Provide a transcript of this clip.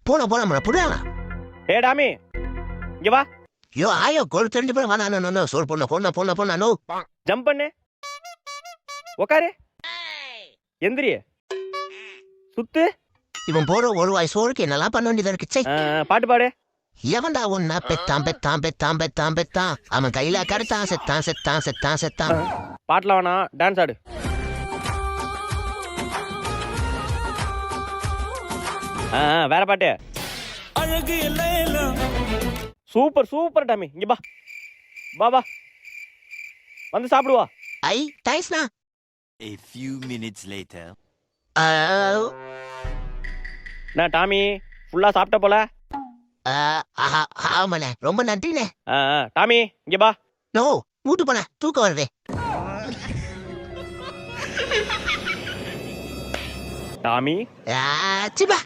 போலாம் புரியல. ஏ டாமி இங்க வா. ஐயோ ஆயோ கோல் தெரிஞ்சு போய் வேணா நோ சோர் பொண்ண நோ. ஜம்ப் பண்ணு. உக்காரு. எந்திரி. சுத்து. இவன் போற ஒரு வாய் சோறுக்கு என்னெல்லாம் பண்ண வேண்டியதா இருக்கு. பாட்டு பாடு. எவன்டா உன்ன பெத்தான் அவன் கையில கருத்தான் செத்தான். பாட்டுல வேணா டான்ஸ் ஆடு. வேற பாட்டு. அழகு எல்லாம் சூப்பர் டாமி இங்க வா வந்து சாப்பிடுவா. ஐ தேங்க்ஸ்ண்ணா. A few minutes later. நான் டாமி ஃபுல்லா சாப்பிட்ட போல. ஆமாண்ணே ரொம்ப நன்றிண்ணே. டாமி இங்க வா. நோ வீட்டு போன தூக்கம் வருது. டாமி சிபா